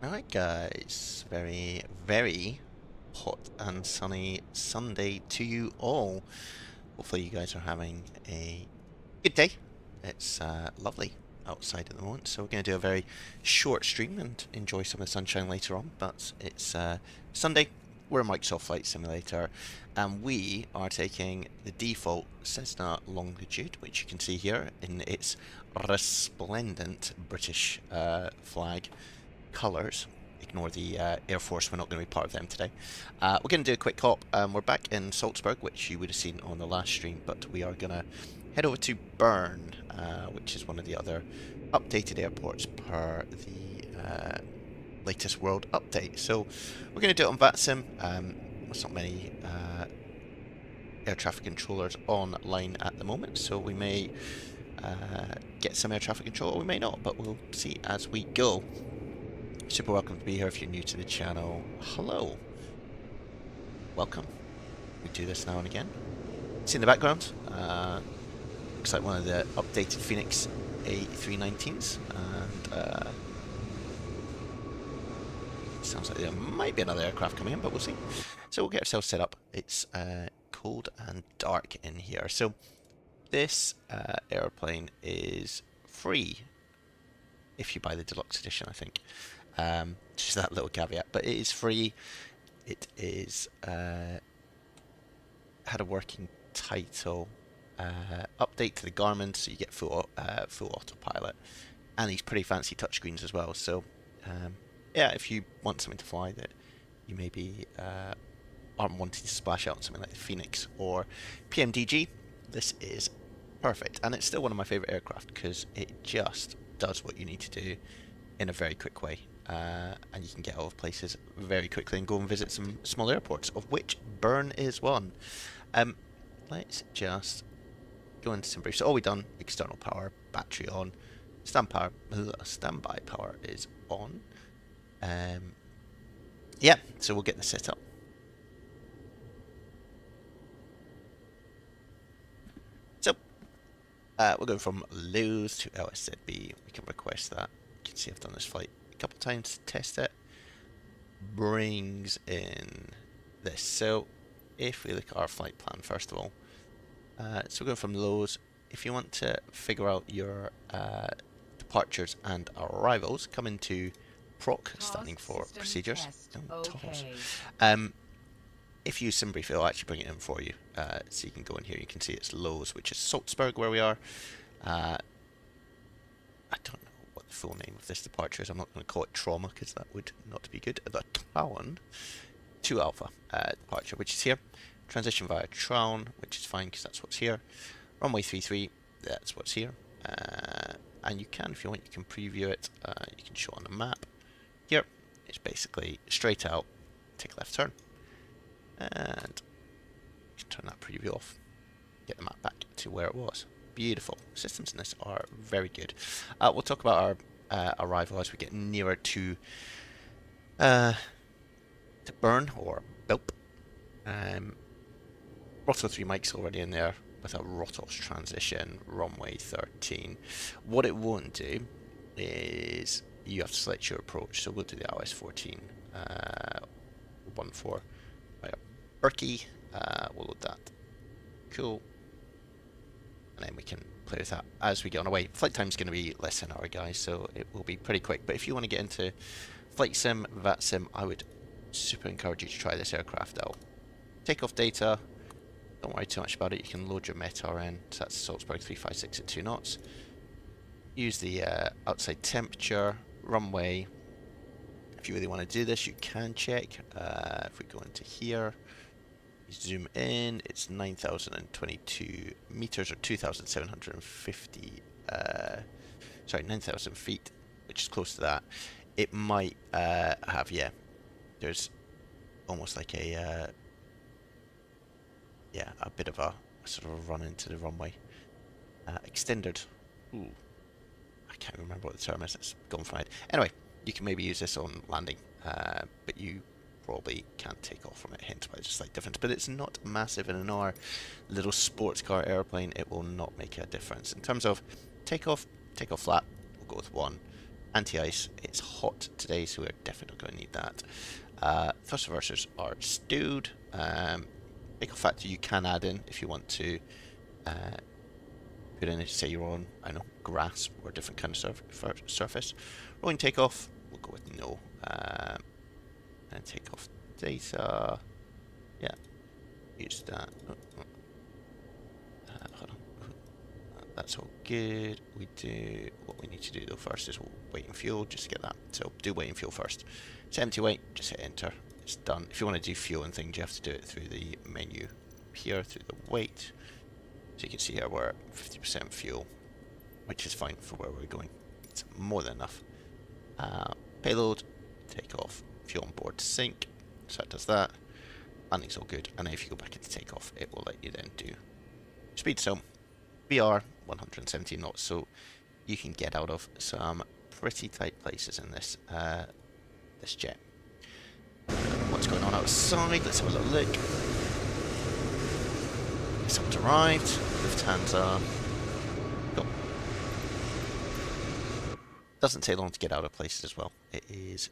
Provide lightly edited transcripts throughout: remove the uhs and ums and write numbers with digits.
Alright guys, very hot and sunny Sunday to you all. Hopefully you guys are having a good day. It's lovely outside at the moment, so we're going to do a very short stream and enjoy some of the sunshine later on, but it's Sunday, we're a Microsoft Flight Simulator, and we are taking the default Cessna Longitude, which you can see here in its resplendent British flag colours. Ignore the Air Force, we're not going to be part of them today. We're going to do a quick hop. We're back in Salzburg, which you would have seen on the last stream, but we are going to head over to Bern, which is one of the other updated airports per the latest world update. So we're going to do it on VATSIM. There's not many air traffic controllers online at the moment, so we may get some air traffic control, or we may not, but we'll see as we go. Super welcome to be here if you're new to the channel. Hello. Welcome. We do this now and again. See in the background, looks like one of the updated Phoenix A319s, and sounds like there might be another aircraft coming in, but we'll see. So we'll get ourselves set up. It's cold and dark in here. So this airplane is free if you buy the deluxe edition, I think. Just that little caveat, but it is free. It is had a working title, update to the Garmin, so you get full autopilot, and these pretty fancy touchscreens as well. So yeah, if you want something to fly that you maybe aren't wanting to splash out on something like the Phoenix or PMDG, this is perfect. And it's still one of my favorite aircraft because it just does what you need to do in a very quick way. And you can get out of places very quickly and go and visit some small airports, of which Bern is one. Let's just go into some briefs. So all we've done: external power, battery on, standby power is on. Yeah, so we'll get this set up. So we're going from lows to LSZB. We can request that. You can see I've done this flight a couple times to test it. Brings in this. So if we look at our flight plan first of all, so we're going from lows. If you want to figure out your departures and arrivals, come into PROC, standing for procedures. If you sim brief, it'll actually bring it in for you. So you can go in here, you can see it's lows, which is Salzburg where we are. I don't know what the full name of this departure is. I'm not going to call it trauma because that would not be good. The Traun 2 Alpha departure, which is here. Transition via Traun, which is fine because that's what's here. Runway 33, that's what's here. And you can, if you want, you can preview it. You can show on the map. Here, it's basically straight out, take a left turn. And you can turn that preview off. Get the map back to where it was. Beautiful. Systems in this are very good. We'll talk about our arrival as we get nearer to Bern or Belp. Rotor 3 mics already in there with a Rotos transition, runway 13. What it won't do is you have to select your approach. So we'll do the IOS 14.14 by Berkey. We'll load that. Cool. And then we can play with that as we get on our way. Flight time is going to be less than an hour, guys, so it will be pretty quick. But if you want to get into Flight Sim, VATSIM, I would super encourage you to try this aircraft out. Takeoff data, don't worry too much about it. You can load your METR, so that's Salzburg 356 at 2 knots. Use the outside temperature, runway. If you really want to do this, you can check. If we go into here, zoom in, it's 9,022 meters or 2,750, sorry, 9,000 feet, which is close to that. It might have, yeah, there's almost like a, yeah, a bit of a sort of run into the runway. Extended, ooh, I can't remember what the term is, it's gone from my head. Anyway, you can maybe use this on landing, but you probably can't take off from it, hence why there's a slight difference. But it's not massive, and in our little sports car airplane, it will not make a difference. In terms of takeoff flat, we'll go with 1. anti-ice. It's hot today, so we're definitely not going to need that. Thrust reversers are stewed. Echo factor you can add in if you want to put in it, say you're on, I don't know, grass or a different kind of surface. Rolling takeoff, we'll go with no. And takeoff data, yeah, use that. Hold on. That's all good. We do what we need to do though first is we'll weight and fuel just to get that. So do weight and fuel first. It's empty weight, just hit enter. It's done. If you want to do fuel and things, you have to do it through the menu here, through the weight. So you can see here we're at 50% fuel, which is fine for where we're going. It's more than enough. Payload, take off, fuel on board sync. So it does that. Landing's all good. And then if you go back into takeoff, it will let you then do speed. So VR 117 knots. So you can get out of some pretty tight places in this this jet. What's going on outside? Let's have a little look. Someone's arrived. Lufthansa. Cool. Doesn't take long to get out of places as well. It is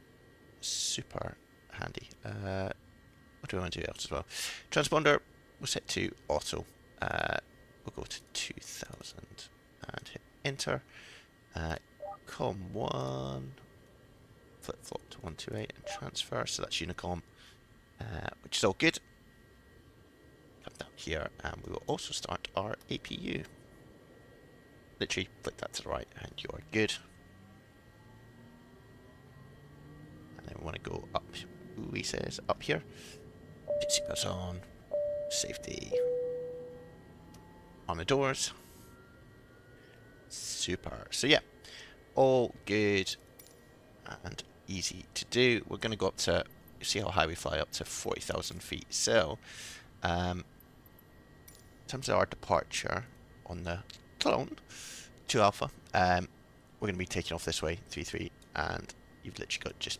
super handy. What do we want to do else as well? Transponder, we'll set to auto. We'll go to 2000 and hit enter. COM1, flip flop to 128 and transfer. So that's Unicom, which is all good. Come down here and we will also start our APU. Literally flick that to the right and you are good. And then we want to go up, he says, up here. Seatbelts on, safety, on the doors. Super. So yeah, all good and easy to do. We're going to go up to, you see how high we fly, up to 40,000 feet. So, in terms of our departure on the clone to Alpha, we're going to be taking off this way, 3-3, and you've literally got to just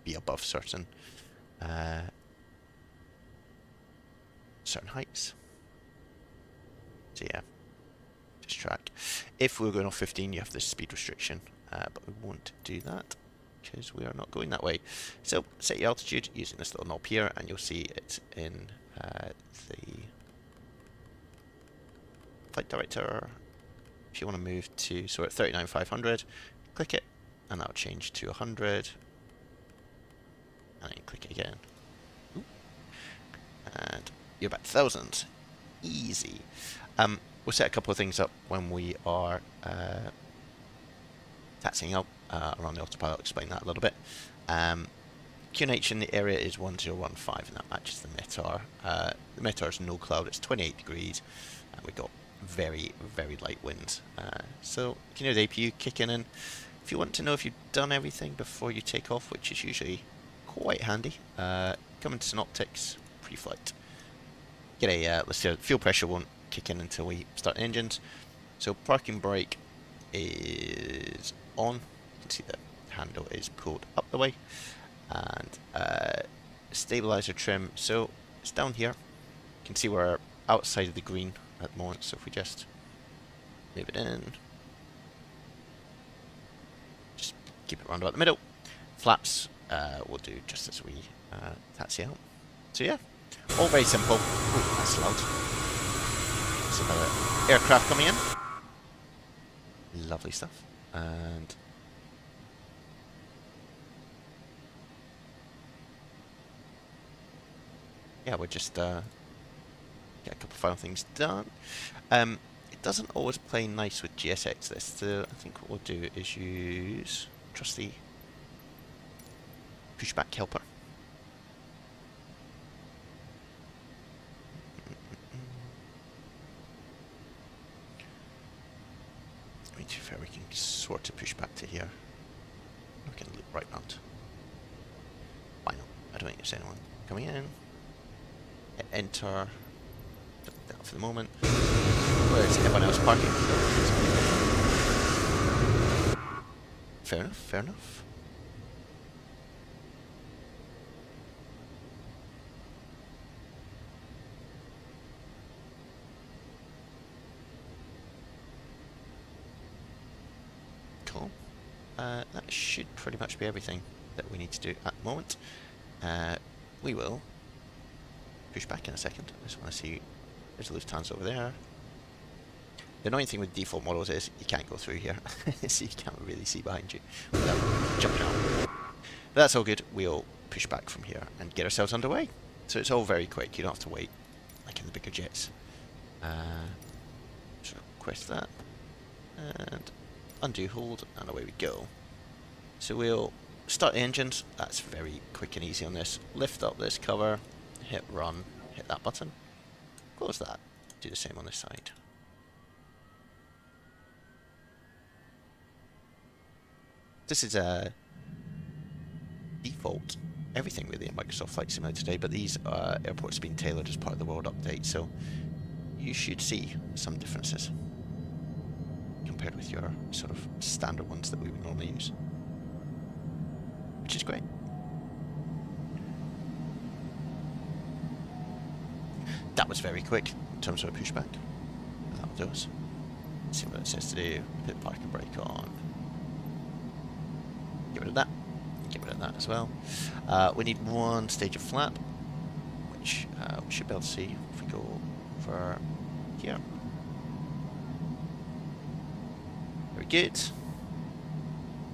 be above certain heights. So yeah, just track. If we were going off 15, you have this speed restriction, but we won't do that because we are not going that way. So set your altitude using this little knob here, and you'll see it in the flight director. If you want to move to, so we're at 39,500, click it, and that'll change to 100, and then click it again. Ooh. And you're back to 1,000. Easy. We'll set a couple of things up when we are taxiing out around the autopilot. I'll explain that a little bit. QNH in the area is 1015, and that matches the METAR. The METAR is no cloud, it's 28 degrees, and we've got very, very light winds. So you can hear the APU kicking in. If you want to know if you've done everything before you take off, which is usually quite handy, come into Synoptics, pre-flight. Get a, let's see, fuel pressure won't kick in until we start the engines. So parking brake is on. You can see the handle is pulled up the way. And stabilizer trim, so it's down here. You can see we're outside of the green at the moment, so if we just move it in, just keep it round about the middle. Flaps we'll do just as we taxi out. So yeah, all very simple. Ooh, that's loud. There's another aircraft coming in. Lovely stuff. And yeah, we're just get a couple of final things done. It doesn't always play nice with GSX this, so I think what we'll do is use trusty pushback helper. I mean, to be fair, we can sort of push back to here. We can loop right round. Why not? I don't think there's anyone coming in. Enter. That for the moment. Where's everyone else parking? Fair enough, fair enough. Cool. that should pretty much be everything that we need to do at the moment. We will push back in a second. I just want to see, there's a Lufthansa over there. The annoying thing with default models is you can't go through here, so you can't really see behind you without jumping out. But that's all good. We'll push back from here and get ourselves underway. So it's all very quick. You don't have to wait like in the bigger jets. So request that and undo hold, and away we go. So we'll start the engines. That's very quick and easy on this. Lift up this cover, hit run, hit that button, close that. Do the same on this side. This is a default everything really in Microsoft Flight Simulator today, but these airports have been tailored as part of the world update, so you should see some differences compared with your sort of standard ones that we would normally use, which is great. That was very quick in terms of a pushback. That'll do us. Let's see what it says to do. Put the parking brake on. Get rid of that. Get rid of that as well. We need one stage of flap, which we should be able to see if we go over here. Very good.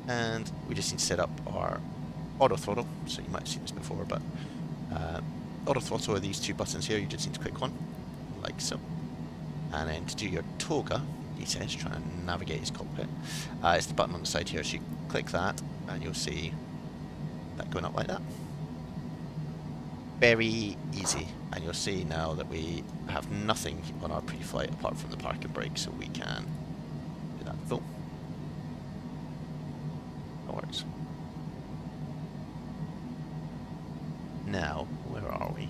And we just need to set up our auto throttle. So you might have seen this before, but auto throttle are these two buttons here. You just need to click one, like so. And then to do your toga, he says, try and navigate his cockpit. It's the button on the side here, so you click that, and you'll see that going up like that. Very easy, and you'll see now that we have nothing on our pre-flight apart from the parking brake, so we can do that full. That works. Now, where are we?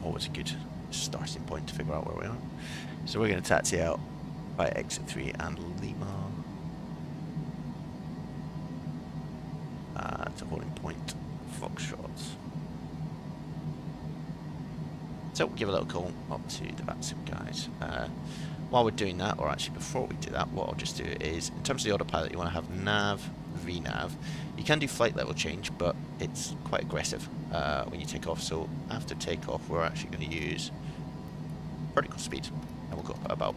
Always a good starting point to figure out where we are. So we're going to taxi out by exit 3 and Lima. To holding point Foxtrot. So we'll give a little call up to the VATSIM guys. While we're doing that, or actually before we do that, what I'll just do is, in terms of the autopilot, you want to have nav, VNav. You can do flight level change, but it's quite aggressive when you take off. So after takeoff, we're actually going to use vertical speed, and we'll go up at about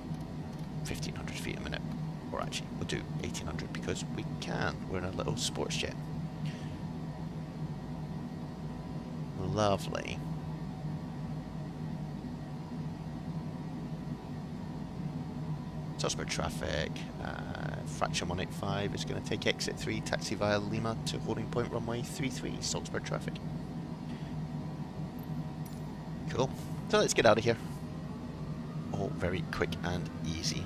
1,500 feet a minute. Or actually, we'll do 1,800 because we can. We're in a little sports jet. Lovely. Salzburg traffic, fraction 185 is going to take exit 3, taxi via Lima to holding point runway 33, Salzburg traffic. Cool. So let's get out of here. All very quick and easy.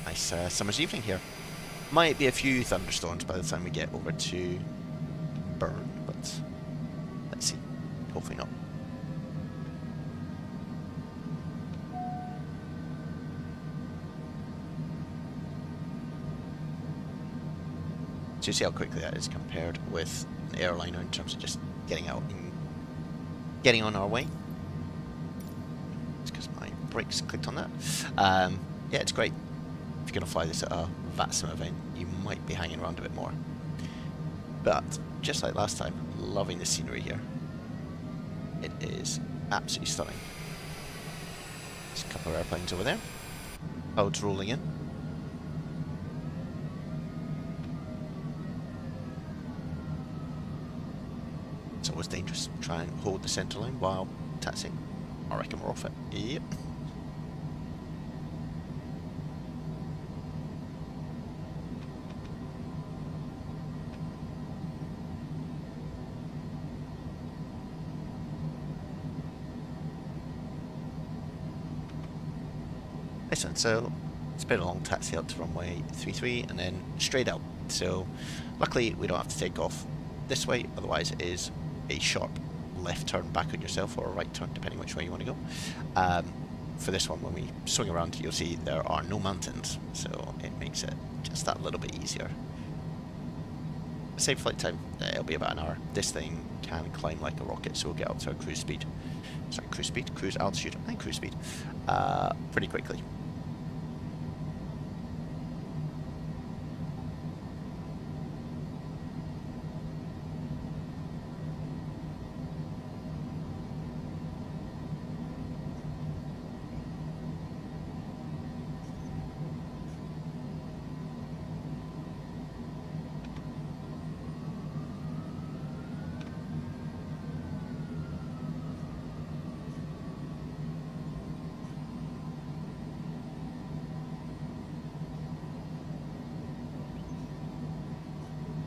Nice summer's evening here. Might be a few thunderstorms by the time we get over to Bern, but let's see. Hopefully not. So you see how quickly that is compared with an airliner in terms of just getting out and getting on our way. It's because my brakes clicked on that. Yeah, it's great. If you're going to fly this at a VATSIM event, you might be hanging around a bit more. But, just like last time, loving the scenery here. It is absolutely stunning. There's a couple of airplanes over there. Clouds rolling in. It's always dangerous. Try and hold the centre line while taxiing. I reckon we're off it. Yep. Listen, so it's been a long taxi up to runway 33 and then straight out. So luckily we don't have to take off this way, otherwise it is a sharp left turn back on yourself or a right turn depending which way you want to go. For this one, when we swing around, you'll see there are no mountains, so it makes it just that little bit easier. save flight time, it'll be about an hour. This thing can climb like a rocket, so we'll get up to our cruise speed. Sorry, cruise altitude, and cruise speed pretty quickly.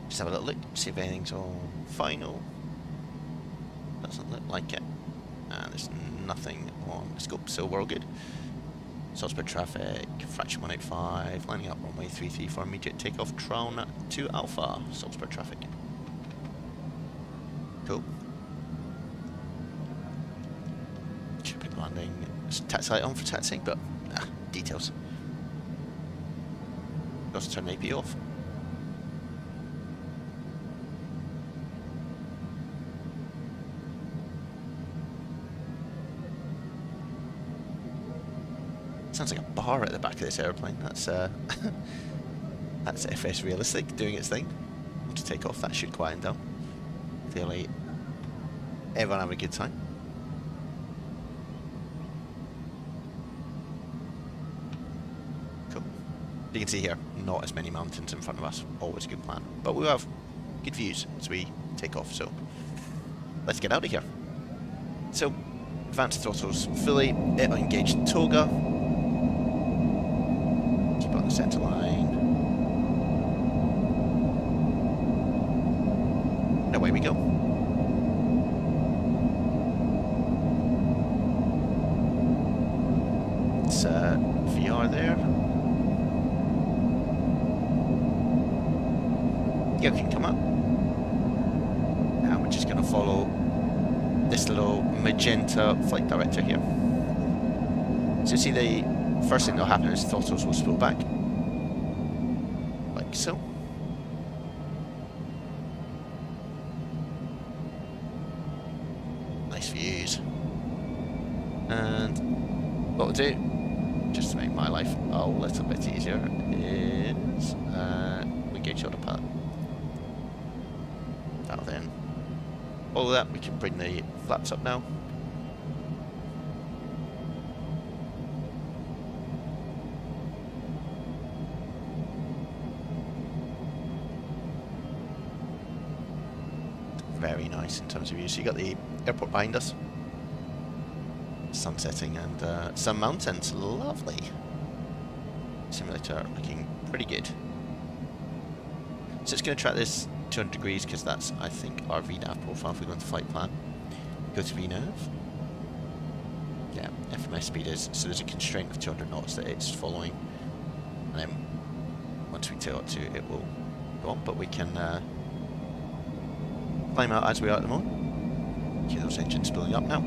Just have a little look, see if anything's all final. Doesn't look like it. And there's nothing on the scope, so we're all good. Suspect traffic, fraction 185, lining up runway 33 for immediate takeoff, Tron to Alpha, Suspect traffic. Cool. Shipping landing, taxi light on for taxiing, but details. Got to turn AP off. Sounds like a bar at the back of this airplane. That's that's FS realistic doing its thing. To take off, that should quieten down. Clearly, everyone having a good time. Cool. You can see here, not as many mountains in front of us. Always a good plan. But we have good views as we take off. So let's get out of here. So advanced throttles fully. It'll engage toga. On the centre line. And away we go. It's VR there. You can come up. Now we're just going to follow this little magenta flight director here. So see the first thing that'll happen is throttles will spool back. Like so. Nice views. And what we'll do, just to make my life a little bit easier, is we gauge autopilot. That'll then follow that. We can bring the flaps up now. Very nice in terms of view. So you got the airport behind us, sun setting, and some mountains. Lovely. Simulator looking pretty good. So it's going to track this 200 degrees because that's, I think, our VNAV profile. If we go into flight plan, go to VNAV. Yeah, FMS speed is, so there's a constraint of 200 knots that it's following, and then once we tail it to, it will go on. But we can climb out as we are at the moment. See those engines building up now.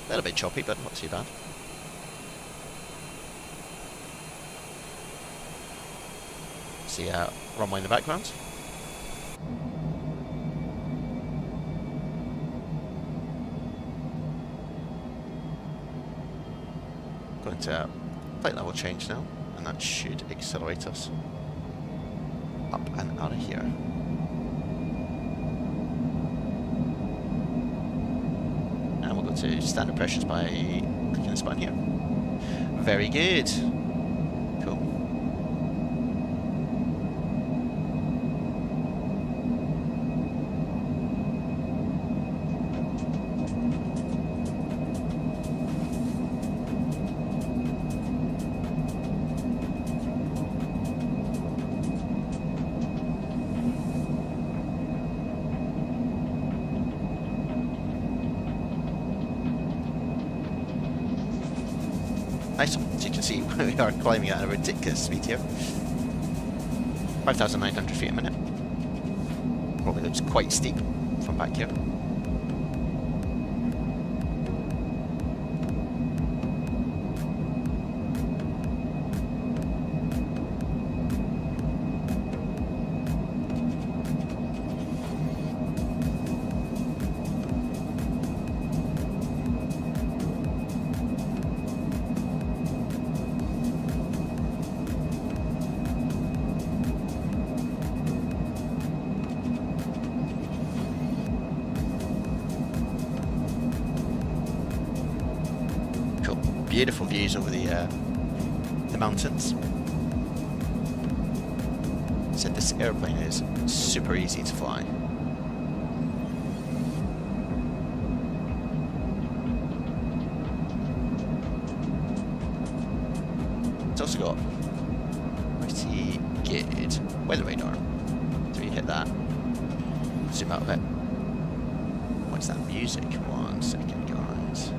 A little bit choppy, but not too bad. See runway in the background. Going to flight level change now, and that should accelerate us up and out of here. And we'll go to standard pressures by clicking this button here. Very good. Cool. Nice. So you can see we are climbing at a ridiculous speed here. 5,900 feet a minute. Probably looks quite steep from back here. beautiful views over the mountains. Said this airplane is super easy to fly. It's also got pretty good weather radar. So you hit that, zoom out a bit. What's that music? 1 second, guys.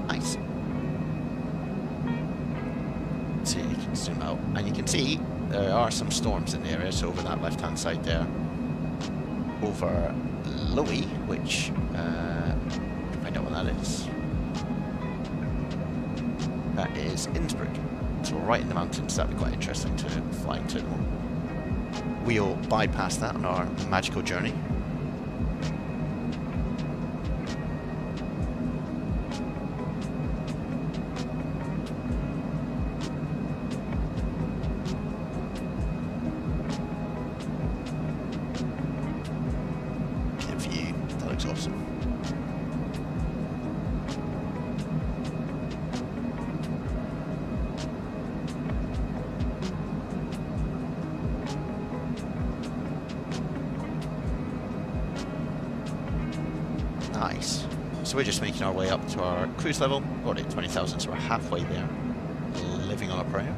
Nice. So you can zoom out, and you can see there are some storms in the area. So over that left-hand side there, over Lowy, which find out what that is. That is Innsbruck. So right in the mountains. That'd be quite interesting to fly into. We'll bypass that on our magical journey. Get a view. That looks awesome. Nice. So we're just making our way up to our cruise level, already at 20,000, so we're halfway there. Living on a prayer.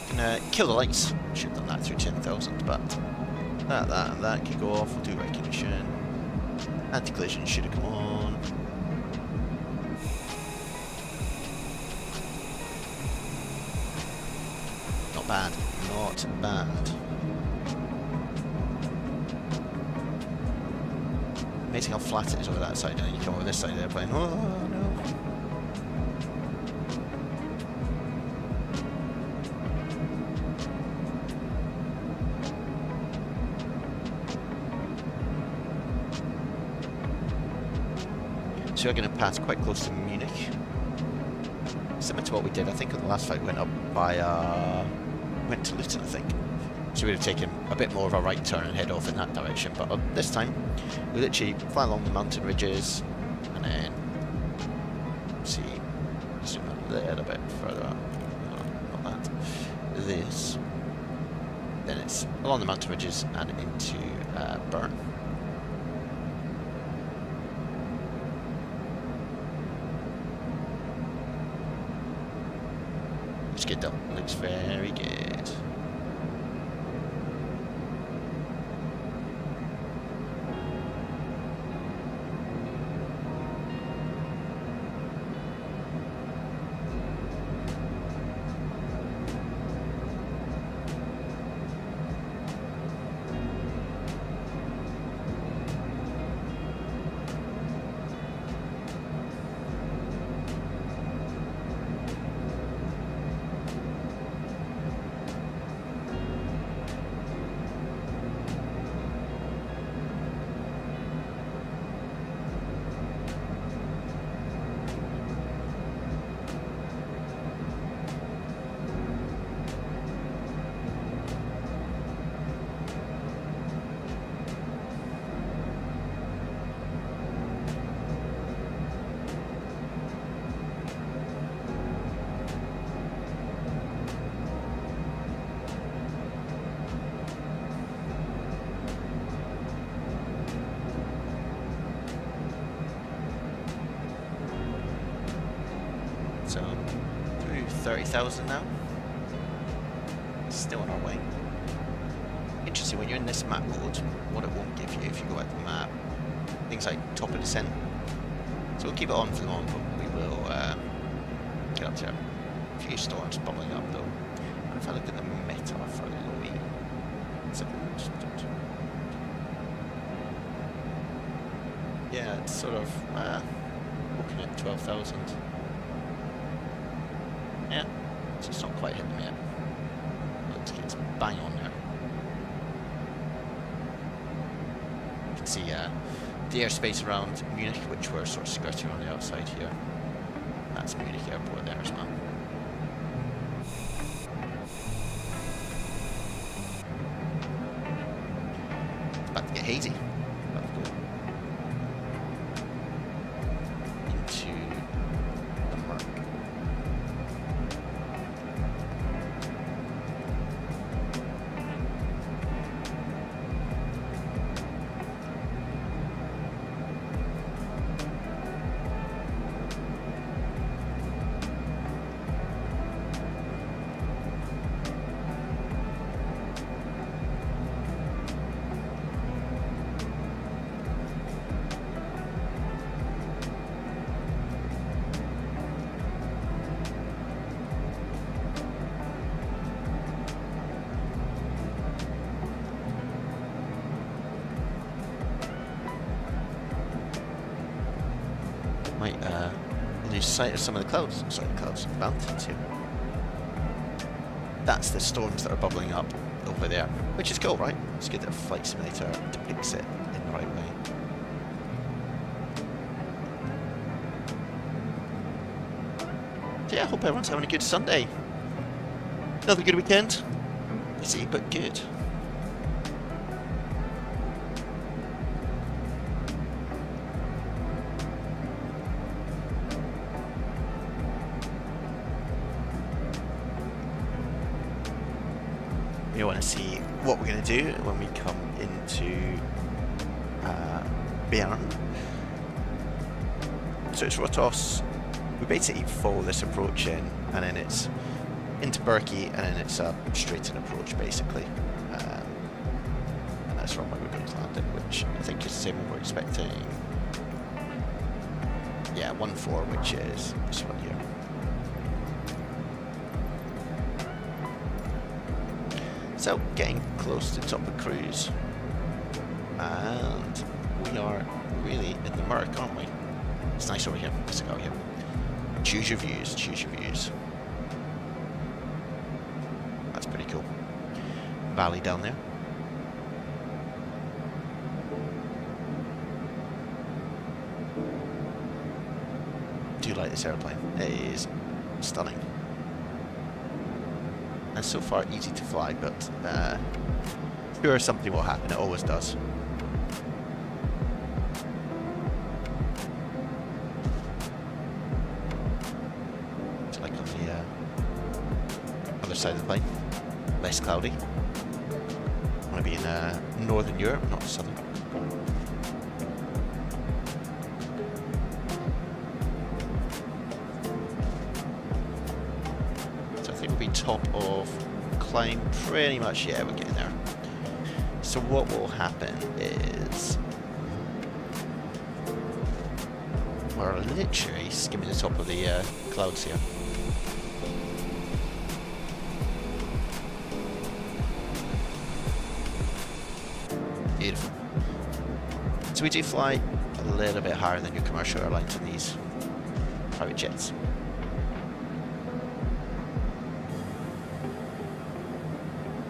Gonna kill the lights. Should have done that through 10,000, but that could go off. We'll do recognition. Anti-collision should have come on. Not bad. Not bad. Amazing how flat it is over that side, and then you come over this side of the airplane. Oh no. So we're going to pass quite close to Munich. Similar to what we did, I think on the last flight we went up by went to Luton, I think. So we'd have taken a bit more of a right turn and head off in that direction, but this time we literally fly along the mountain ridges and then see, zoom a little bit further up, no, not that, this, then it's along the mountain ridges and into Bern. Looks good though, looks very good. So, through 30,000 now. Still on our way. Interesting, when you're in this map mode, what it won't give you if you go out the map, things like top of descent. So we'll keep it on for the moment, but we will get up to a few storms bubbling up though. And if I look at the meta for Louis, yeah, it's sort of looking at 12,000. Yeah, it's just not quite hitting them yet. Looks like it's bang on there. You can see the airspace around Munich, which we're sort of skirting on the outside here. That's Munich Airport there as well. It's about to get hazy. About to go into the murk. Might lose sight of some of the clouds. Sorry, the clouds, mountains here. That's the storms that are bubbling up over there, which is cool, right? It's good that a flight simulator depicts it in the right way. So yeah, I hope everyone's having a good Sunday. Another good weekend. Busy but good. We want to see what we're going to do when we come into Bern. So it's Rotos. We basically follow this approach in, and then it's into Berkey, and then it's a straight-in approach basically. And that's from where we're going to land in, which I think is the same one we're expecting. Yeah, 1-4, which is this one here. So, getting close to the top of cruise, and we are really in the murk, aren't we? It's nice over here. Let's go here. Choose your views, choose your views. That's pretty cool. Valley down there. Do you like this airplane? It is stunning. And so far easy to fly, but sure something will happen, it always does. It's like on the other side of the plane, less cloudy. I want to be in Northern Europe, not Southern. Top of climb pretty much. Yeah, we're getting there. So what will happen is we're literally skimming the top of the clouds here. Beautiful. So we do fly a little bit higher than your commercial airlines in these private jets.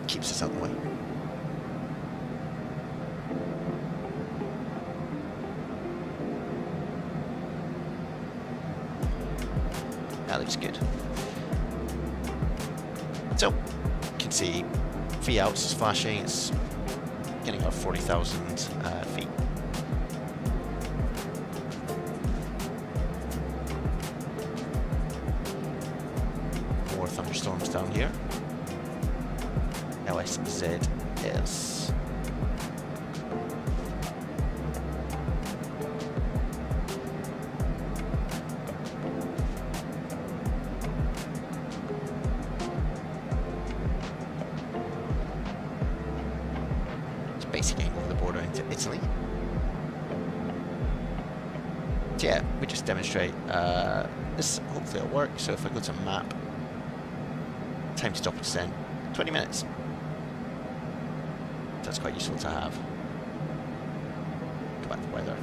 Keeps us out of the way. That looks good. So, you can see VATSIM is flashing, it's getting about 40,000 feet. More thunderstorms down here. LSZS. It's basically over the border into Italy. So yeah, we just demonstrate this. Hopefully it'll work. So if I go to map, time to stop and descent, 20 minutes. That's quite useful to have. Go back to weather.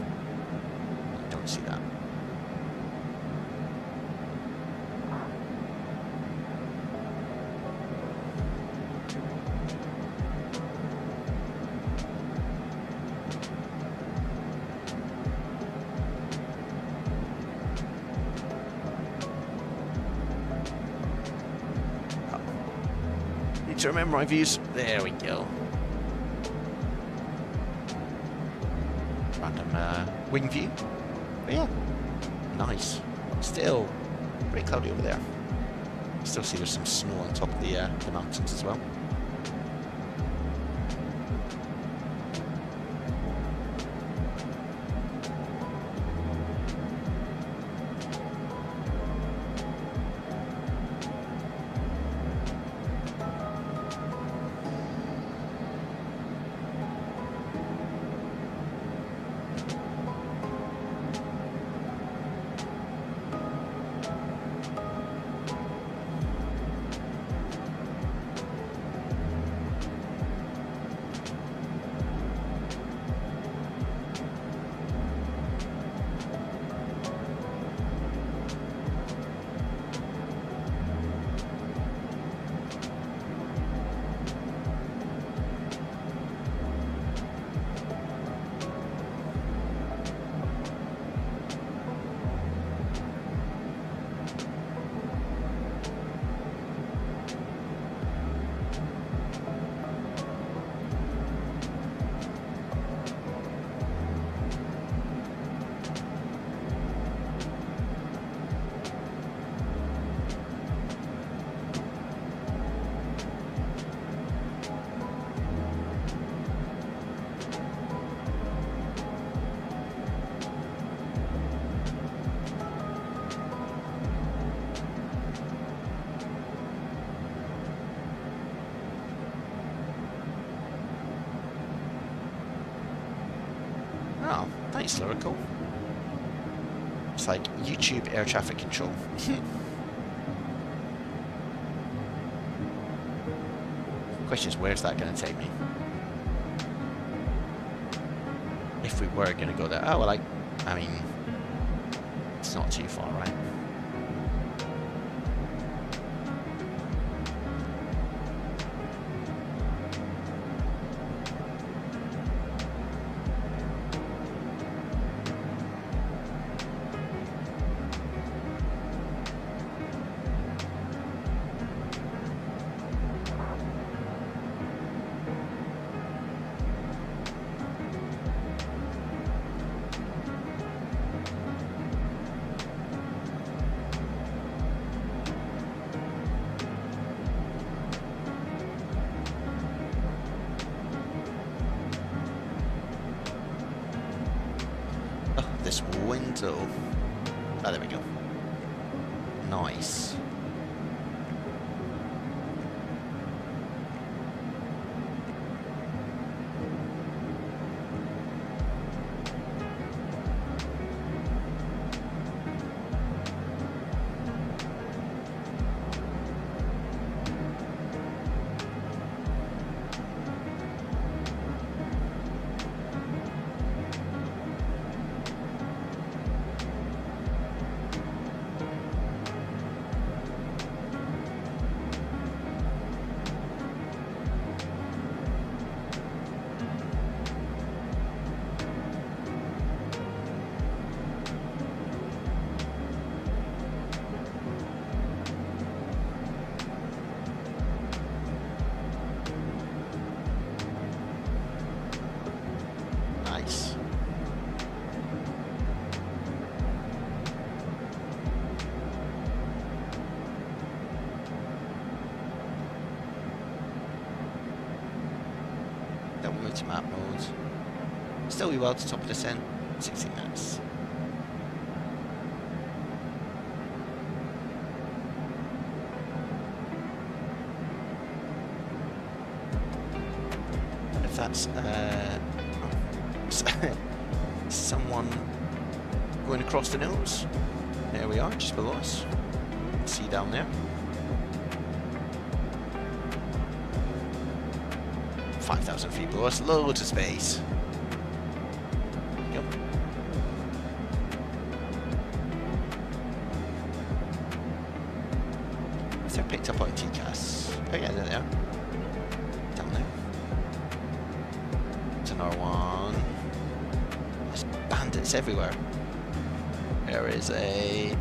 Don't see that. to remember my views. There we go. Random wing view. But yeah, nice. Still pretty cloudy over there. Still see there's some snow on top of the mountains as well. Oh, nice lyrical. It's like YouTube air traffic control. Question is, where's that going to take me? If we were going to go there. Oh, well, I mean, it's not too far, right? This window. Oh, there we go. Nice. Nice. Then we'll move to map mode. Still be well to top of descent. 16 minutes. If that's someone going across the nose. There we are, just below us. See down there. 5,000 feet below us, loads of space. Yep. Is there picked up on TCAS? Oh yeah, there they are. Down there. It's another one. There's bandits everywhere. There is a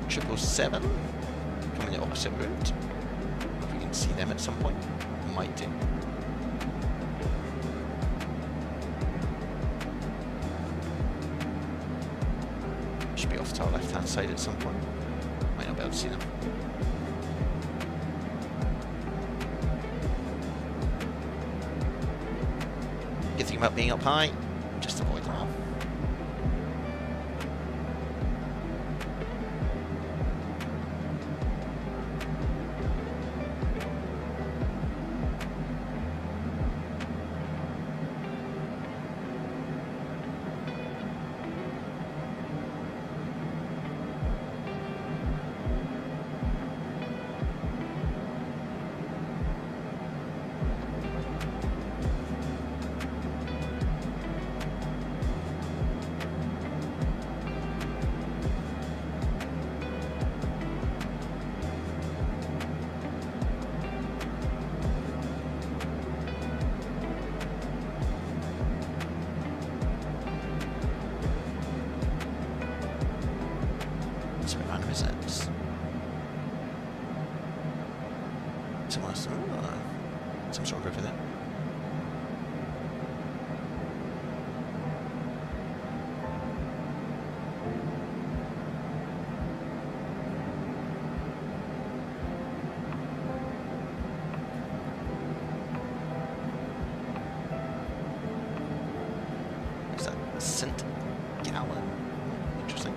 777 coming the opposite route. If we can see them at some point. might do. Should be off to our left-hand side at some point. Might not be able to see them. Good thing about being up high, just avoid them all. Some sort of river there. Is that cent gallon? Interesting.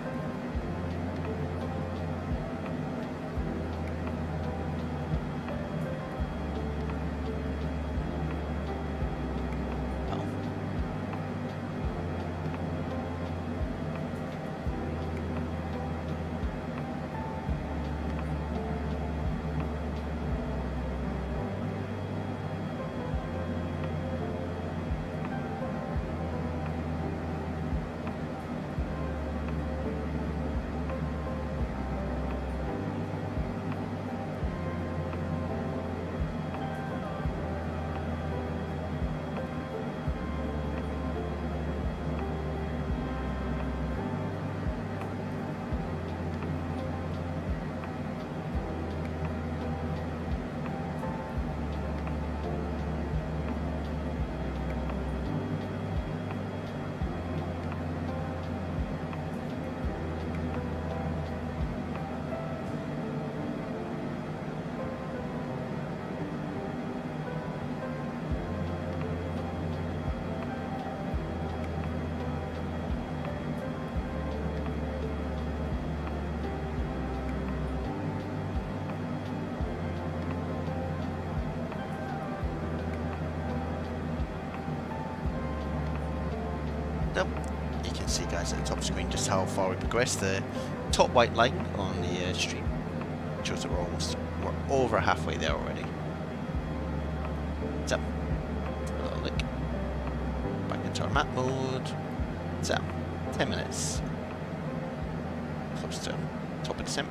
You can see, guys, at the top screen just how far we progressed. The top white line on the stream shows that we're over halfway there already. So, a little look back into our map mode. So, 10 minutes. Close to top of the sim.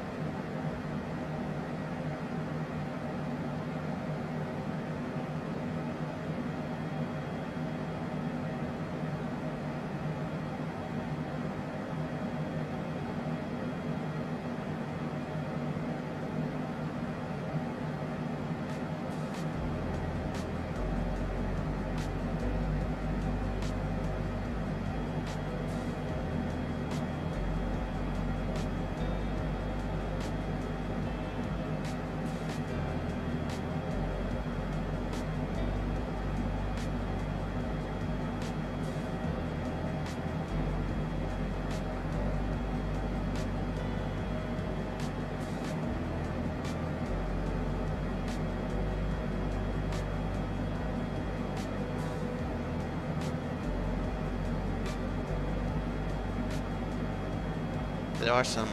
There are some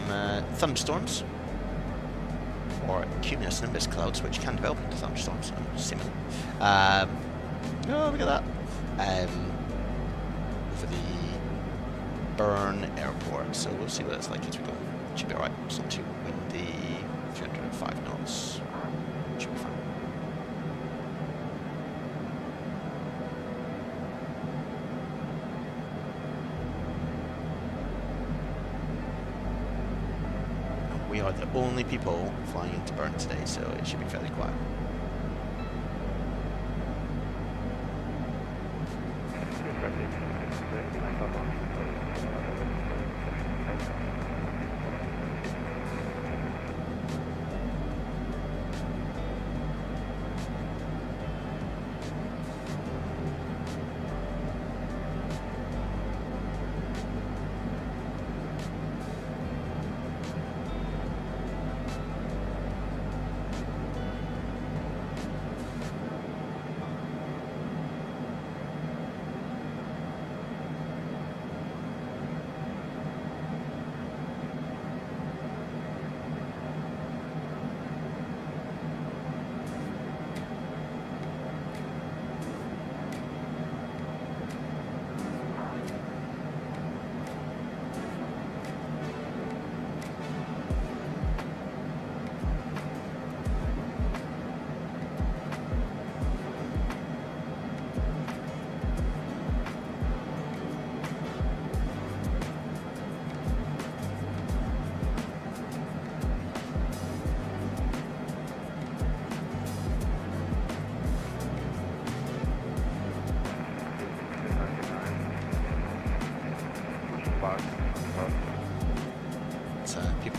thunderstorms, or cumulus nimbus clouds, which can develop into thunderstorms, seemingly. Oh, look at that. For the Bern airport, so we'll see what it's like as we go. Should be alright. It's not too windy, 305 knots. Should be fine. We are the only people flying into Bern today, so it should be fairly quiet.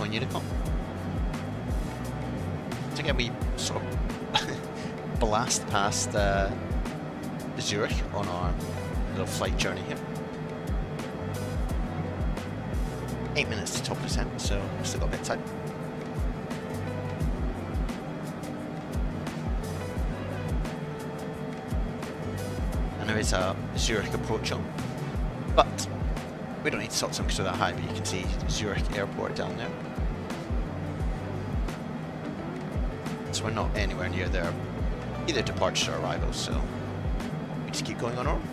on Unicom. So again, we sort of blast past Zurich on our little flight journey here. 8 minutes to 12%, so we've still got a bit of time. And there is a Zurich approach on, but we don't need to stop some because they're that high, but you can see Zurich Airport down there. So we're not anywhere near their either departure or arrivals, so we just keep going on our own.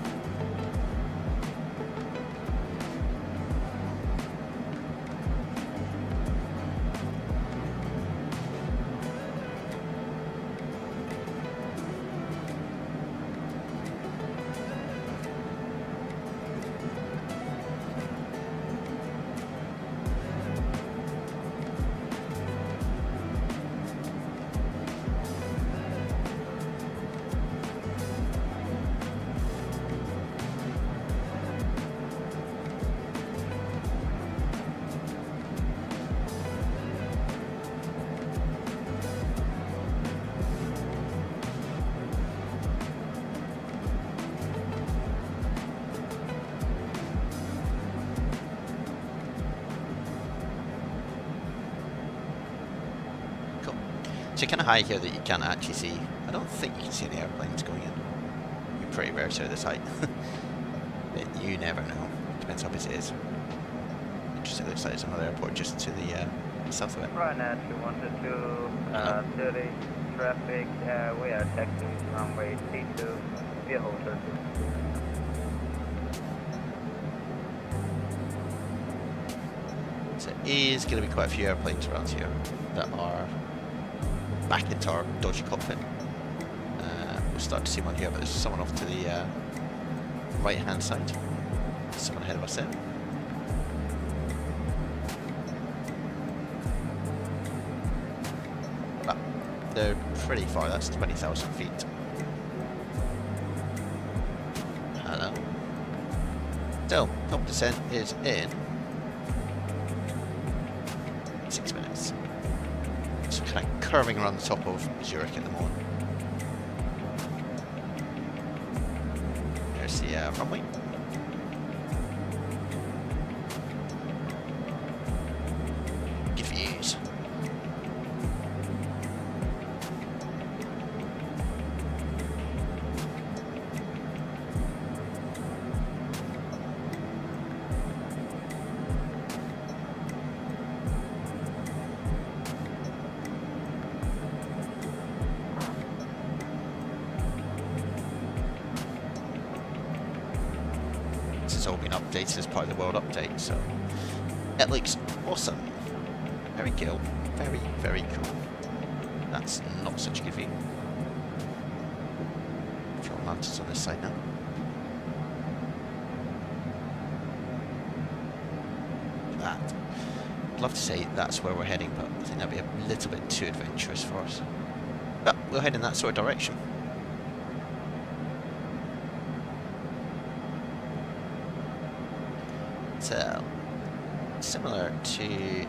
So kind of high here that you can't actually see. I don't think you can see any airplanes going in. You're pretty rare to this height. But you never know. Depends how busy it is. Interesting, looks like there's another airport just to the south of it. Right now, 212, 30 traffic. We are taxiing to runway T2 via hotel. So it is going to be quite a few airplanes around here that are back into our dodgy cockpit. We'll start to see one here, but there's someone off to the right hand side. Someone ahead of us there. But they're pretty far, that's 20,000 feet. Hello. So, top descent is in 6 minutes. So kind of curving around the top of Zurich at the moment. There's the runway. Good views. All been updated as part of the world update, so it looks awesome. Very cool. Very, very cool. That's not such a good view. Fuel lanterns on this side now. That. I'd love to say that's where we're heading, but I think that'd be a little bit too adventurous for us. But we'll head in that sort of direction. So, similar to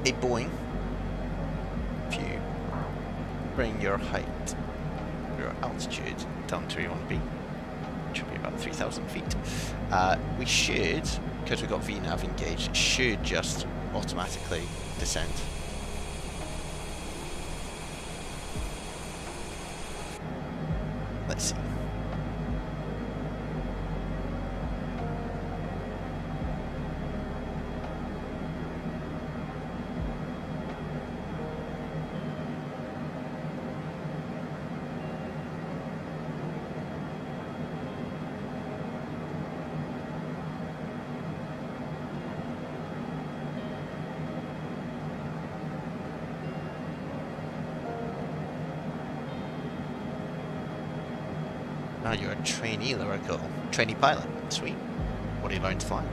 a Boeing. If you bring your height, your altitude down to where you want to be, which would be about 3,000 feet, we should, because we've got VNav engaged, it should just automatically descend. Let's see. Now you're a trainee, Lyrical. Trainee pilot. Sweet. What are you learning to fly?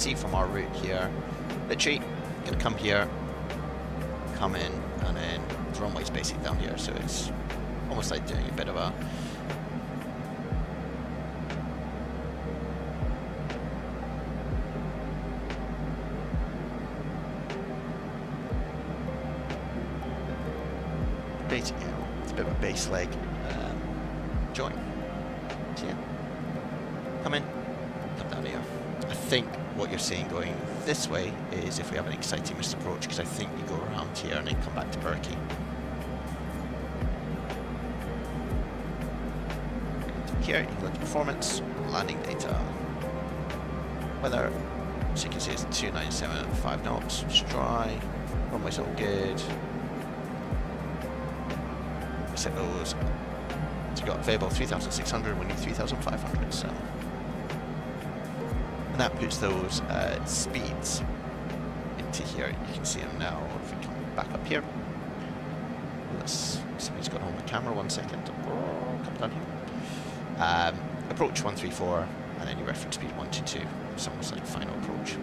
see from our route here, literally gonna come here, come in, and then the runway's basically down here, so it's almost like doing a bit of a basically, it's a bit of a base leg join. So yeah, come in, come down here. I think what you're seeing going this way is if we have an exciting missed approach, because I think you go around here and then come back to Berkey. Here you go to performance, landing data, weather, so you can see it's 297 at 5 knots, it's dry, runway's all good. We set those, so you got available 3,600, we need 3,500, so. And that puts those speeds into here. You can see them now. If we come back up here, somebody's got to hold the camera 1 second. Oh, come down here. Approach 134, and then your reference speed 122. It's almost like final approach.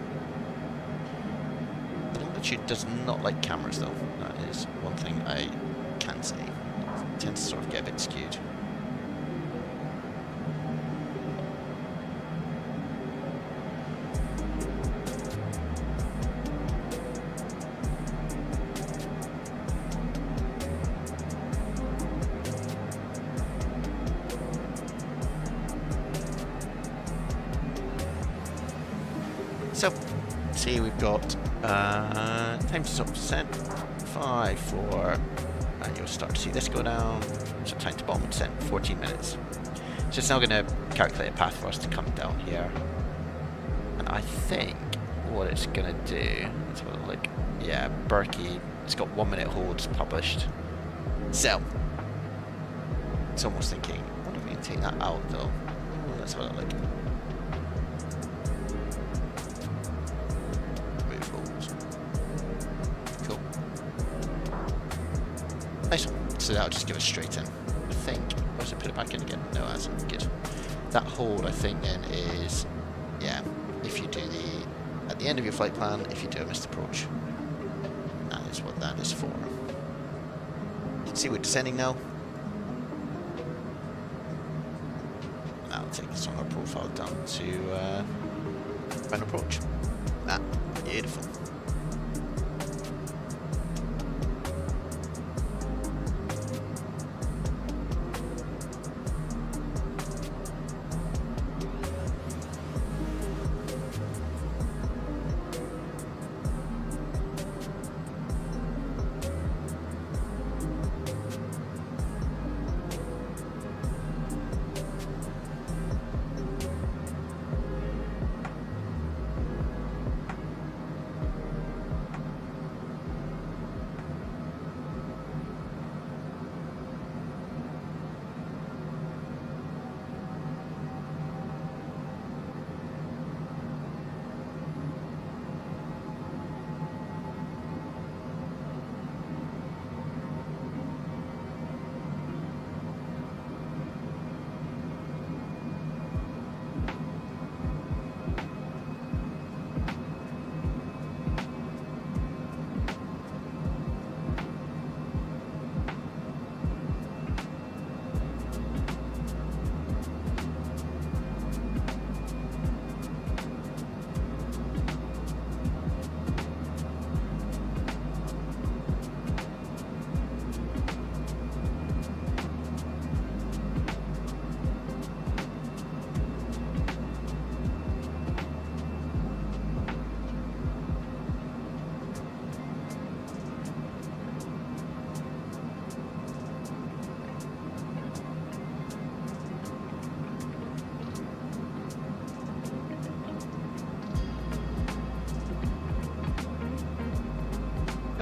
The Longitude does not like cameras, though. That is one thing I can say. It tends to sort of get a bit skewed. So, see we've got time to stop descent, 5, 4, and you'll start to see this go down. So time to bomb and descent, 14 minutes. So it's now going to calculate a path for us to come down here. And I think what it's going to do, let's have a look. Yeah, Berkey, it's got 1 minute holds published. So, it's almost thinking, what if we can take that out though? Let's have a look. Nice one. So that'll just give us straight in. I think. Or should I put it back in again? No, that's good. That hold, I think, then is, yeah, if you do at the end of your flight plan, if you do a missed approach. That is what that is for. You can see we're descending now. That'll take us on our profile down to final approach. Beautiful.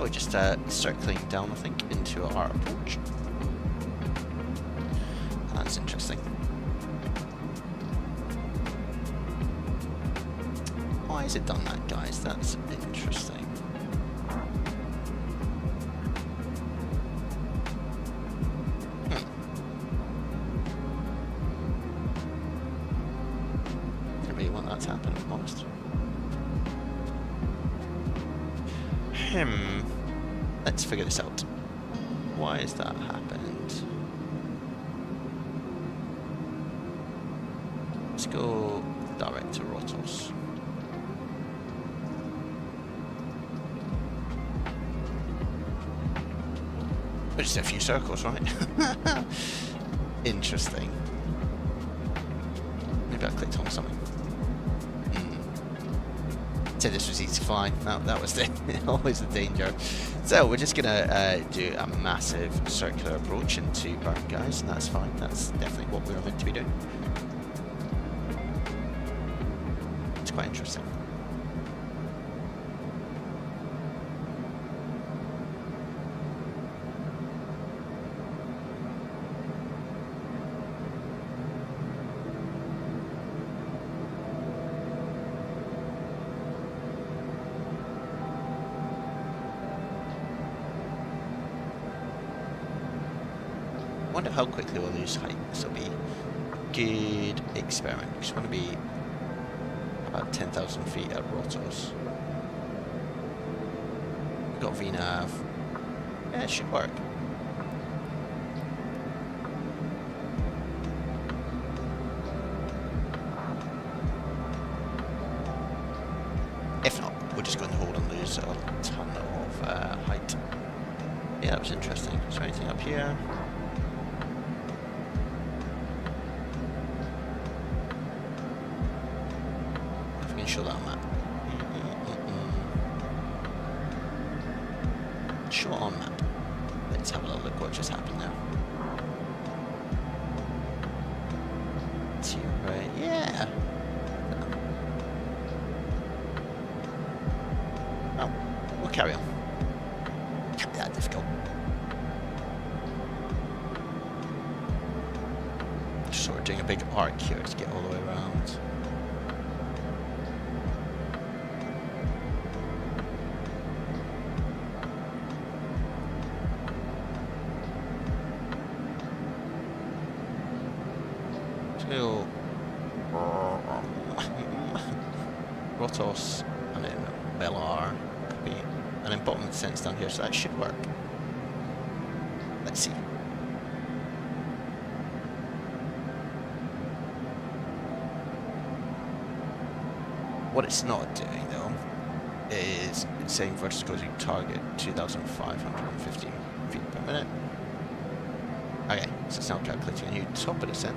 We're just circling down, I think, into our approach. That's interesting. Why has it done that, guys? That's interesting. Didn't really want that to happen, if I'm honest. Let's figure this out. Why has that happened? Let's go direct to Rotos. We're just a few circles, right? Interesting. Maybe I clicked on something. Said this was easy to fly. No, that was always the danger. So we're just gonna do a massive circular approach into burn, guys, and that's fine. That's definitely what we were meant to be doing. It's quite interesting. I wonder how quickly we'll lose height. This will be a good experiment. We just want to be about 10,000 feet at Rotos. We've got VNAV. Yeah, it should work. If not, we're just going to hold and lose a ton of height. Yeah, that was interesting. Is there anything up here? Show that map. Show on map. Let's have a little look what just happened there. To right, yeah. Oh, we'll carry on. Can't be that difficult. Just sort of doing a big arc here to get all the way around. Rotos and then Bellar could be an important sense down here, so that should work. Let's see. What it's not doing though is it's saying vertical target 2,515 feet per minute. Okay, so it's now calculating a new top of descent.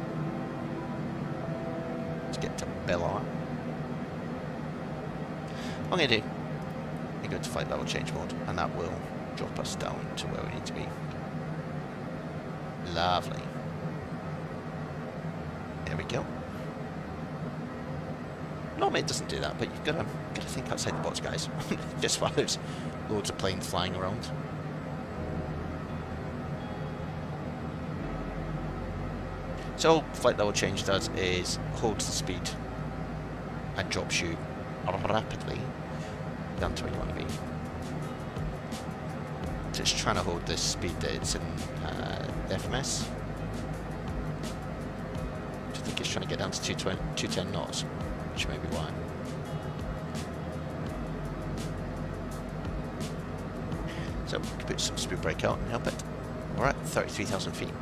Let's get to Bellar. What I'm going to do, I'm going to flight level change mode, and that will drop us down to where we need to be. Lovely. There we go. Normally it doesn't do that, but you've got to think outside the box, guys. Just while there's loads of planes flying around. So all flight level change does is holds the speed and drops you rapidly down to where you want to be. So it's trying to hold this speed that it's in FMS. I think it's trying to get down to 210 knots, which may be why. So we can put some speed brake out and help it. We're at 33,000 feet.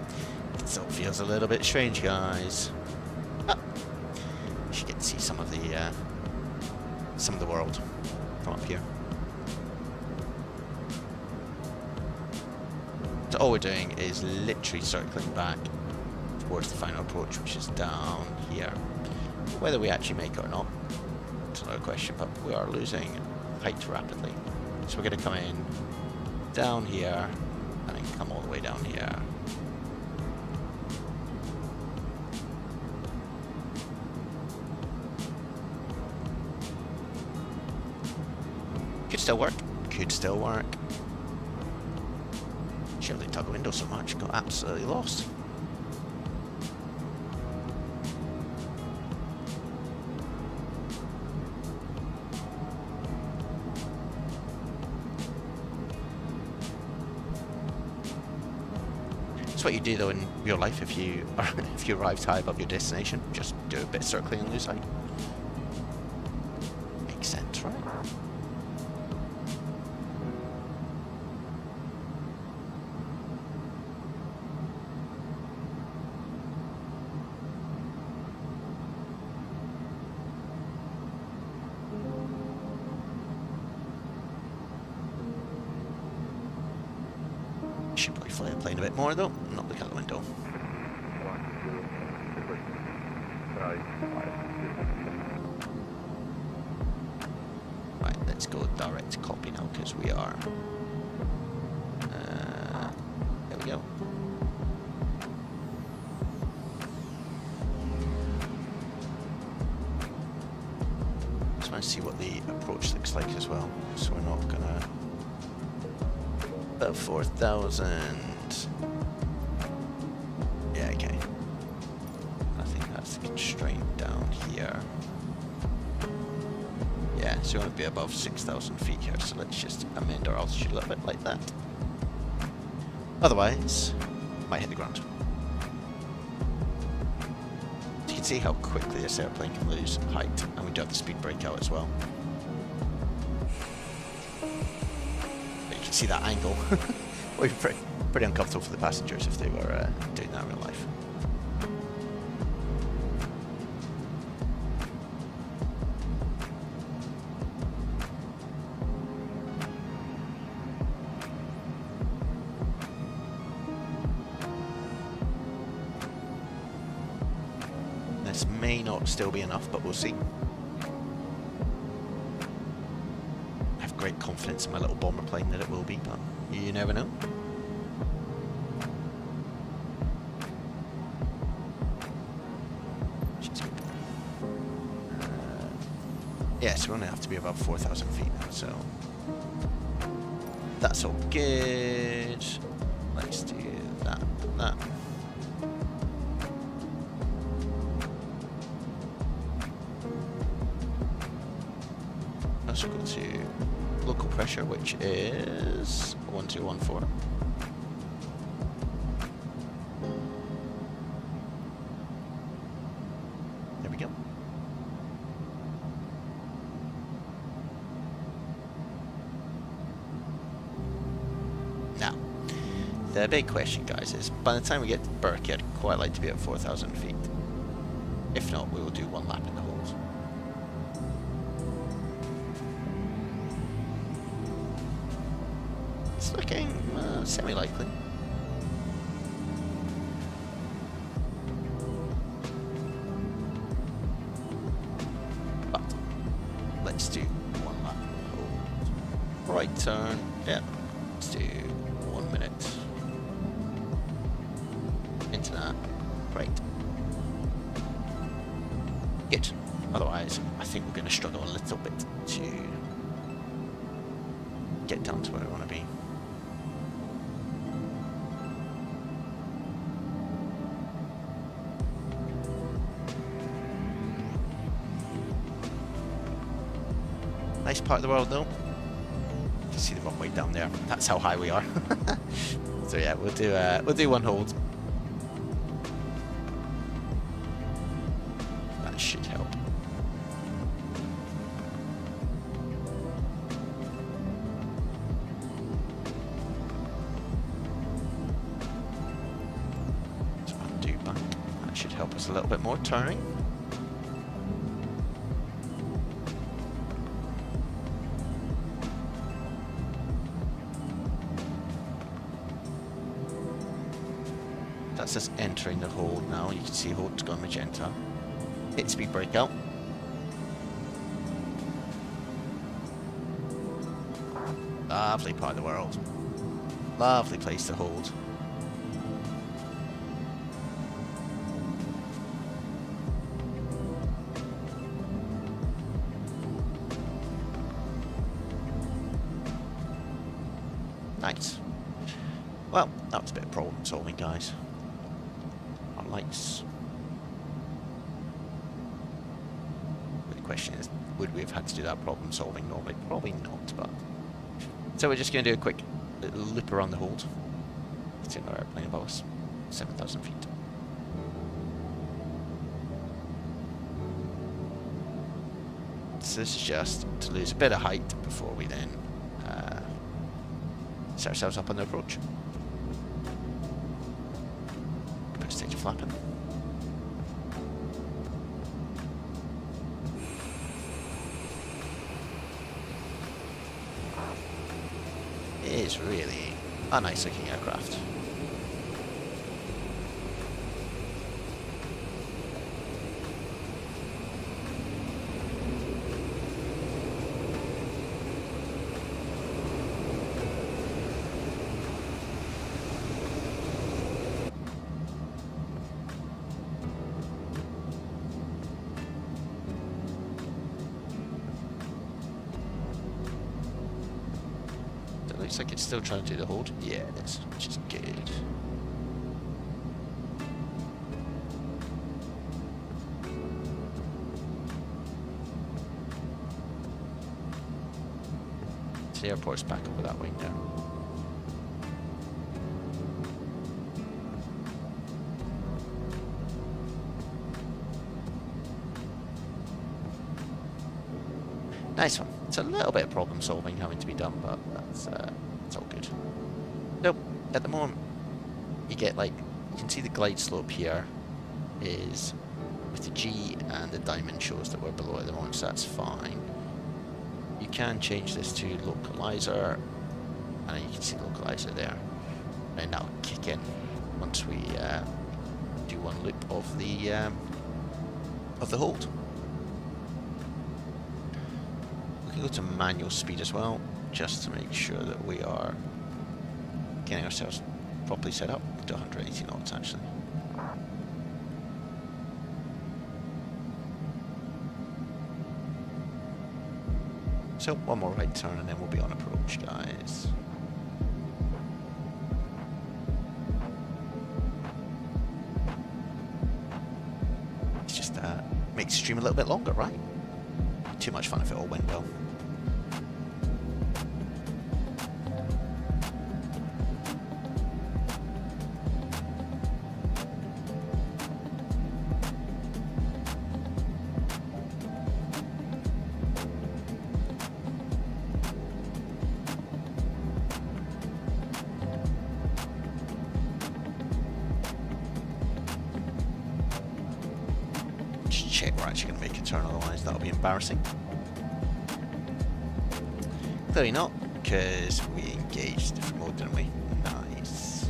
It still feels a little bit strange, guys. Ah, you should get to see some of the world from up here. So all we're doing is literally circling back towards the final approach, which is down here. Whether we actually make it or not, it's another question, but we are losing height rapidly. So we're going to come in down here and then come all the way down here. Could still work. Could still work. Surely tug the window so much, got absolutely lost. It's what you do though in real life if you arrive high above your destination. Just do a bit of circling and lose height. Makes sense, right? Should probably fly the plane a bit more though, not look out the window. Right, let's go direct copy now because we are. There we go. Just want to see what the approach looks like as well, so we're not gonna. About 4,000. Yeah, okay. I think that's the constraint down here. Yeah, so we want to be above 6,000 feet here, so let's just amend our altitude a little bit like that. Otherwise, might hit the ground. You can see how quickly this airplane can lose height, and we do have the speed breakout as well. But you can see that angle. Would be pretty uncomfortable for the passengers if they were doing that in real life. This may not still be enough, but we'll see. I have great confidence in my little bomber plane that it will be, but you never know. Yeah, so we only have to be above 4,000 feet now, so that's all good. Let's do that, that. Let's go to local pressure, which is 1214. There we go. Now, the big question, guys, is by the time we get to Berkey, I'd quite like to be at 4,000 feet. If not, we will do one lap in the hold. It's looking semi-likely. But let's do one lap. Hold. Right turn. Yep. Let's do 1 minute. Into that. Right. Good. Otherwise, I think we're going to struggle a little bit to get down to where we want to be. Nice part of the world, though. You can see the runway down there. That's how high we are. So yeah, we'll do one hold. That should help. So undo back. That should help us a little bit more turning. That's us entering the hold now. You can see hold's gone magenta. Hit speed breakout. Lovely part of the world. Lovely place to hold. Nice. Well, that was a bit of problem solving, guys. Lights. But the question is, would we have had to do that problem solving normally? Probably not, but... So we're just going to do a quick little loop around the hold. Let's see our airplane above us. 7,000 feet. So this is just to lose a bit of height before we then set ourselves up on the approach. Stage of flapping. It is really a nice looking aircraft. Looks like it's still trying to do the hold. Yeah, it is, which is good. So the airport's back over that way now. Nice one. It's a little bit of problem solving having to be done, but that's it's all good. So at the moment, you get like, you can see the glide slope here is with the G and the diamond shows that we're below at the moment, so that's fine. You can change this to localizer, and you can see the localizer there, and that'll kick in once we do one loop of the hold. We can go to manual speed as well, just to make sure that we are getting ourselves properly set up to 180 knots actually. So one more right turn and then we'll be on approach, guys. It's just makes the stream a little bit longer, right? Too much fun if it all went well. Check we're actually going to make a turn, otherwise that'll be embarrassing. Clearly not, because we engaged different mode, didn't we? Nice.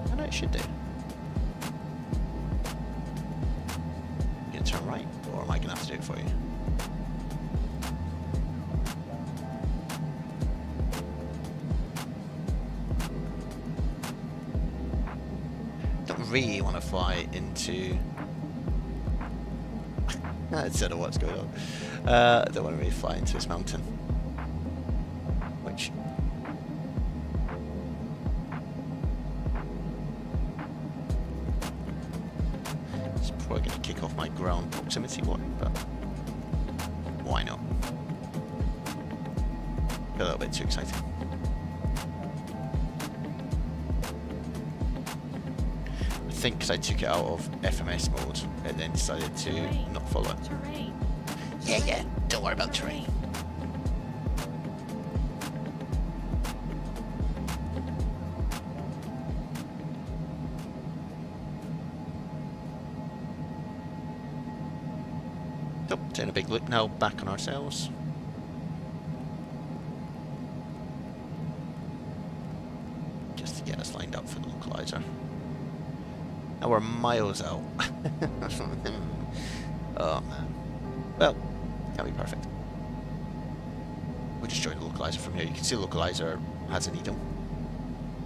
I know it should do. You gonna turn right, or am I gonna have to do it for you? Don't really want to fly into. I don't know what's going on. I don't want to really fly into this mountain. Which... it's probably going to kick off my ground proximity warning, but... why not? A little bit too exciting. I think because I took it out of FMS mode, it then decided to not follow. Terrain. Yeah, don't worry about terrain. So, taking a big look now back on ourselves. Just to get us lined up for the localizer. Now we're miles out. Oh man. Well, can't be perfect. We'll just join the localizer from here. You can see the localizer has a needle,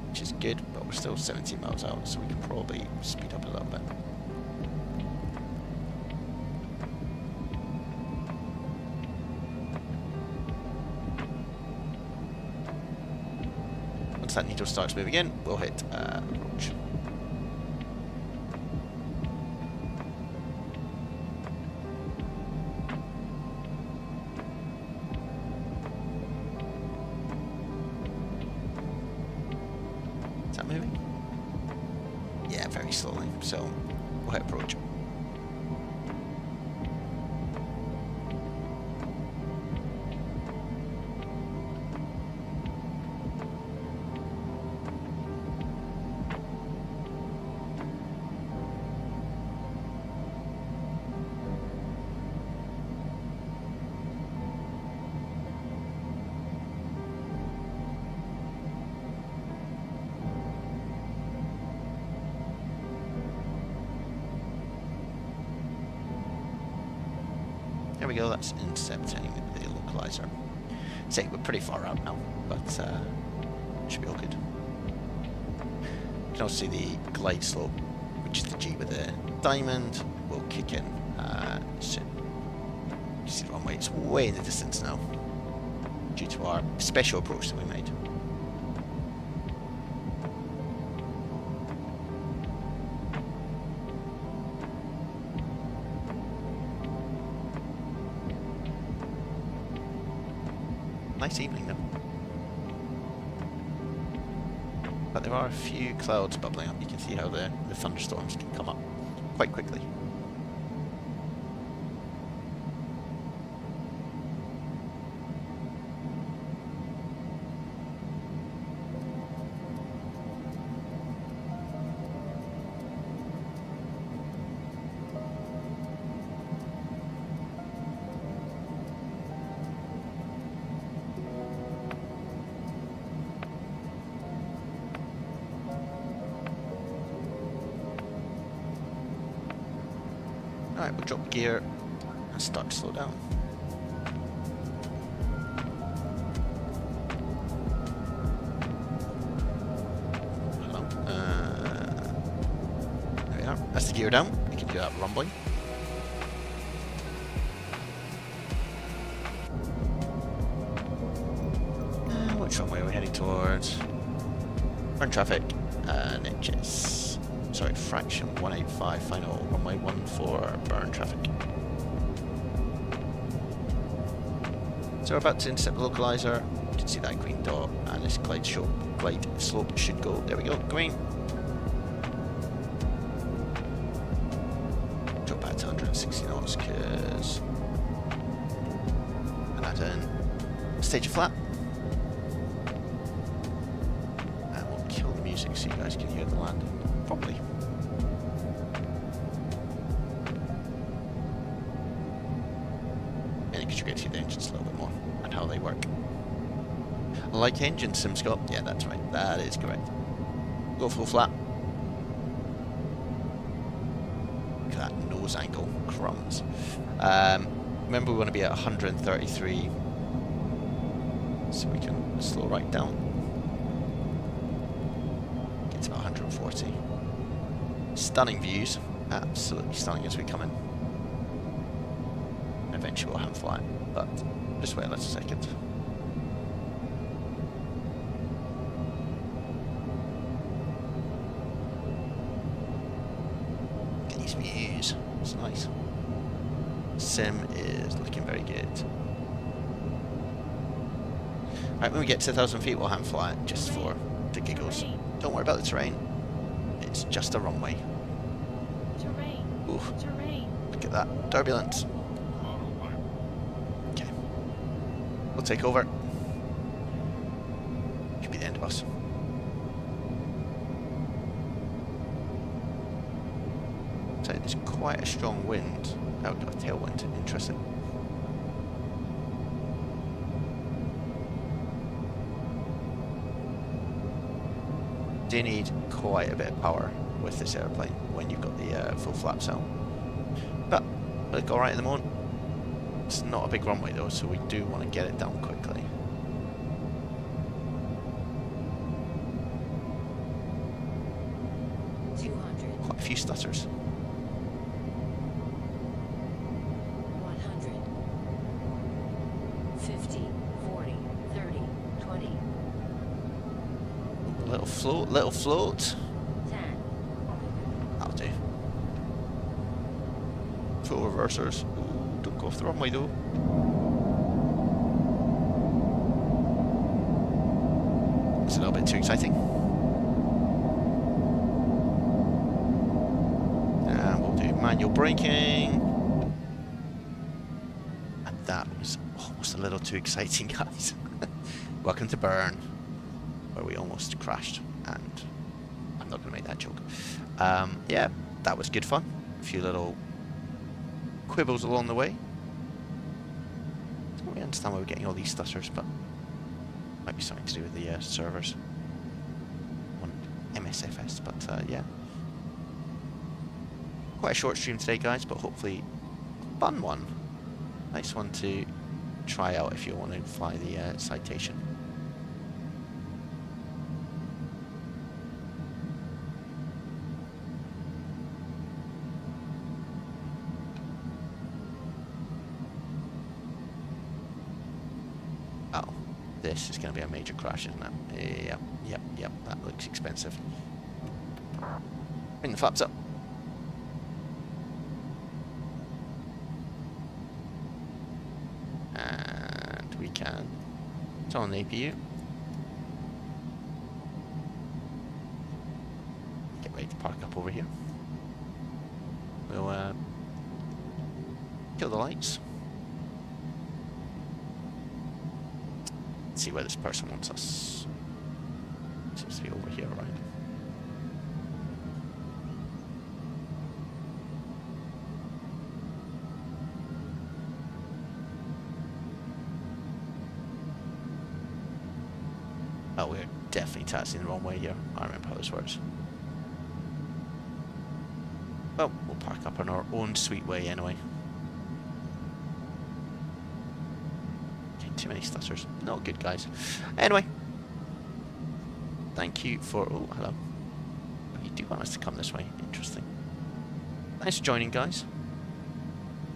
which is good, but we're still 17 miles out, so we can probably speed up a little bit. Once that needle starts moving in, we'll hit approach. Moving? Yeah, very slowly, so we'll hit approach. There we go, that's intercepting the localizer. Say, we're pretty far out now, but should be all good. You can also see the glide slope, which is the G with the diamond, will kick in soon. You see the runway, it's way in the distance now, due to our special approach that we made. Nice evening though. But there are a few clouds bubbling up. You can see how the thunderstorms can come up quite quickly. Alright, we'll drop gear and start to slow down. Hello. There we are. That's the gear down. We can do that rumbling. Which runway are we heading towards? Burn traffic and inches. Sorry, fraction 185, final runway 14, burn traffic. So we're about to intercept the localizer. You can see that green dot, and this glide slope should go. There we go, green. Drop back to 160 knots because and add in stage a flap. And we'll kill the music so you guys can hear the landing properly. And because you get to see the engines a little bit more and how they work. Like engine sim, Scott? Yeah, that's right. That is correct. Go full flat. Look at that nose angle. Crumbs. Remember we want to be at 133. So we can slow right down. Get to about 140. Stunning views, absolutely stunning as we come in. Eventually we'll hand fly, but just wait a little second. Get these views, it's nice. Sim is looking very good. Right, when we get to 1,000 feet we'll hand fly it just for the giggles. Don't worry about the terrain. It's just a runway. Terrain. Ooh. Terrain. Look at that. Turbulence. Okay. We'll take over. Could be the end of us. So there's quite a strong wind. Oh, a tailwind. Interesting. Do need quite a bit of power with this airplane when you've got the full flaps out, but look alright at the moment. It's not a big runway though, so we do want to get it down quickly. Quite a few stutters. 100. 50, 40, 30, 20. Little float, little float. 10. That'll do. Full reversers. Ooh, don't go off the runway though. It's a little bit too exciting. And we'll do manual braking. And that was almost a little too exciting, guys. Welcome to Burn, where we almost crashed, and I'm not going to make that joke. Yeah, that was good fun. A few little quibbles along the way. Don't really understand why we're getting all these stutters, but might be something to do with the servers on MSFS, but yeah. Quite a short stream today, guys, but hopefully a fun one. Nice one to try out if you want to fly the Citation. Oh, this is going to be a major crash, isn't it? Yep, that looks expensive. Bring the flaps up. And we can turn on the APU. Get ready to park up over here. We'll kill the lights. See where this person wants us. Seems to be over here, right? Oh, we're definitely taxiing the wrong way here. I remember how this works. Well, we'll park up on our own sweet way anyway. Too many stutters. Not good, guys. Anyway, thank you for... Oh, hello. You do want us to come this way. Interesting. Thanks for joining, guys.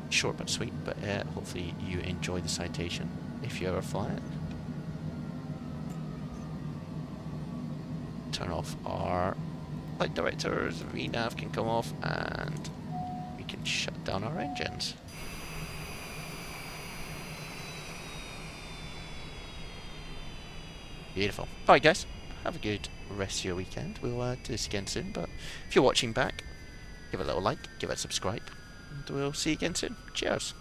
Short but sweet, but hopefully you enjoy the Citation if you ever fly it. Turn off our flight directors. VNAV can come off, and we can shut down our engines. Beautiful. Alright guys, have a good rest of your weekend. We'll do this again soon, but if you're watching back, give it a little like, give it a subscribe, and we'll see you again soon. Cheers.